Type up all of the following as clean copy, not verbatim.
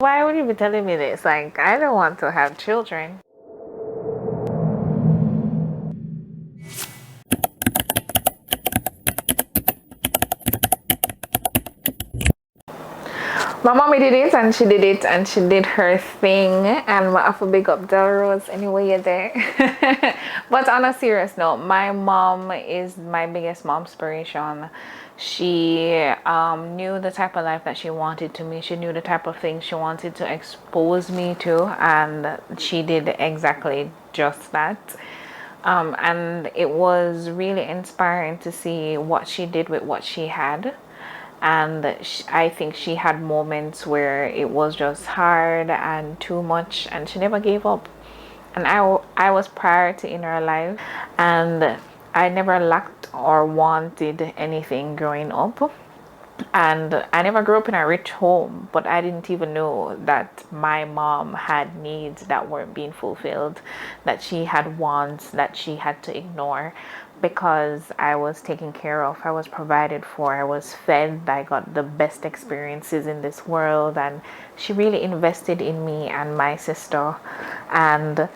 why would you be telling me this? Like, I don't want to have children. My mommy did it and she did it and she did her thing, and I have to big up Delrose anyway you're there. But on a serious note, my mom is my biggest momspiration. She knew the type of life that she wanted to me. She knew the type of things she wanted to expose me to, and she did exactly just that. And it was really inspiring to see what she did with what she had. And I think she had moments where it was just hard and too much, and she never gave up. And I was priority in her life, and I never lacked or wanted anything growing up. And I never grew up in a rich home, but I didn't even know that my mom had needs that weren't being fulfilled, that she had wants that she had to ignore, because I was taken care of, I was provided for, I was fed, I got the best experiences in this world. And she really invested in me and my sister. And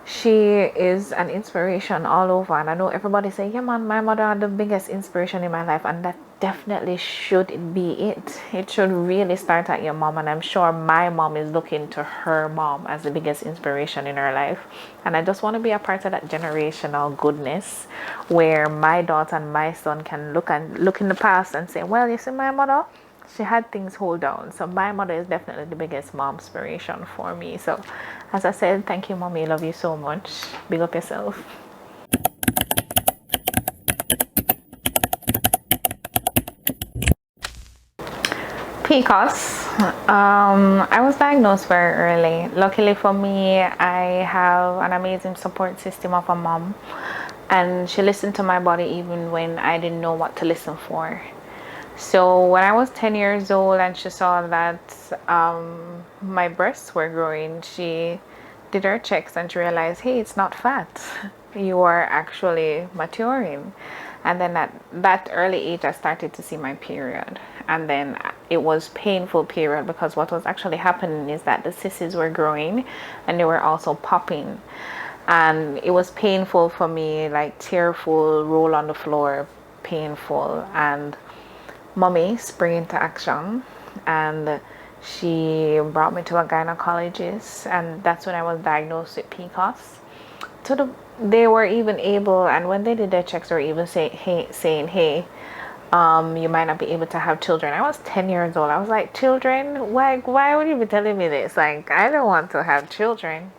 she is an inspiration all over. And I know everybody say, yeah man, my mother had the biggest inspiration in my life, and that definitely should be it. It should really start at your mom, and I'm sure my mom is looking to her mom as the biggest inspiration in her life. And I just want to be a part of that generational goodness, where my daughter and my son can look in the past and say, well, you see my mother, she had things hold down. So my mother is definitely the biggest mom inspiration for me. So as I said, thank you, mommy, love you so much, big up yourself. PCOS. I was diagnosed very early. Luckily for me, I have an amazing support system of a mom, and she listened to my body even when I didn't know what to listen for. So when I was 10 years old and she saw that my breasts were growing, she did her checks and she realized, hey, it's not fat. You are actually maturing. And then at that early age, I started to see my period. And then it was painful period, because what was actually happening is that the cysts were growing and they were also popping. And it was painful for me, like tearful, roll on the floor, painful. And mommy sprang into action, and she brought me to a gynecologist, and that's when I was diagnosed with PCOS. They were even able, and when they did their checks, they were even saying, hey, you might not be able to have children. I was 10 years old. I was like, children? Why would you be telling me this? Like, I don't want to have children.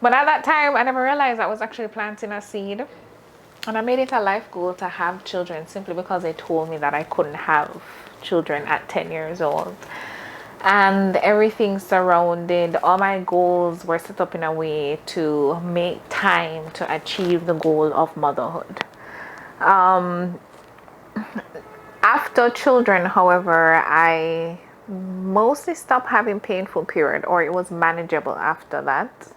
But at that time, I never realized I was actually planting a seed. And I made it a life goal to have children, simply because they told me that I couldn't have children at 10 years old. And everything surrounded, all my goals were set up in a way to make time to achieve the goal of motherhood. After children, however, I mostly stopped having painful period, or it was manageable after that.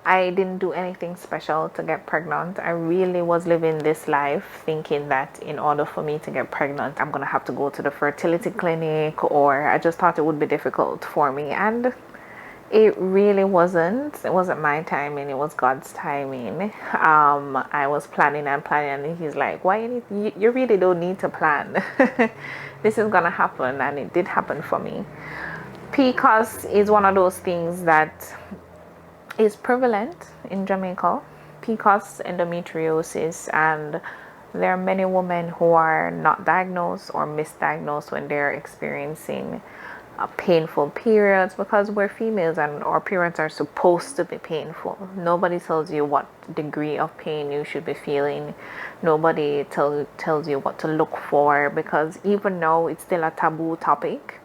I didn't do anything special to get pregnant. I really was living this life thinking that in order for me to get pregnant, I'm gonna have to go to the fertility clinic, or I just thought it would be difficult for me. And it really wasn't. It wasn't my timing, it was God's timing. I was planning and planning, and he's like, why you really don't need to plan. This is gonna happen. And it did happen for me. PCOS is one of those things that is prevalent in Jamaica. PCOS, endometriosis, and there are many women who are not diagnosed or misdiagnosed when they're experiencing painful periods, because we're females and our periods are supposed to be painful. Nobody tells you what degree of pain you should be feeling. Nobody tells you what to look for, because even though it's still a taboo topic,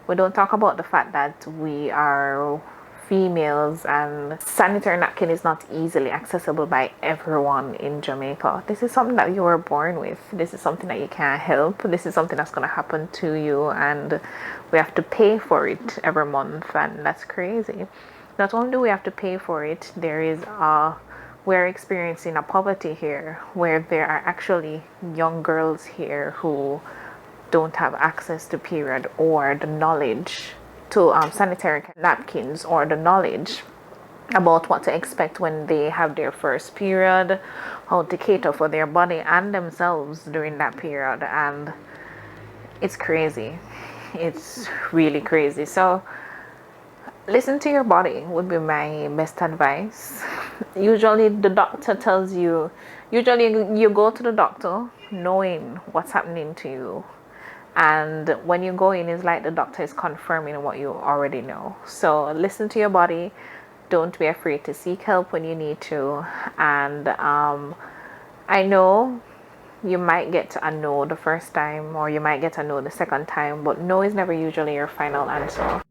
we don't talk about the fact that we are females and sanitary napkin is not easily accessible by everyone in Jamaica. This is something that you were born with. This is something that you can't help. This is something that's going to happen to you, and we have to pay for it every month, and that's crazy. Not only do we have to pay for it, we're experiencing a poverty here, where there are actually young girls here who don't have access to period or the knowledge to sanitary napkins or the knowledge about what to expect when they have their first period, how to cater for their body and themselves during that period. And it's crazy. It's really crazy. So listen to your body would be my best advice. Usually the doctor tells you, usually you go to the doctor knowing what's happening to you, and when you go in, it's like the doctor is confirming what you already know. So listen to your body. Don't be afraid to seek help when you need to. And I know you might get a no the first time, or you might get a no the second time, but no is never usually your final answer.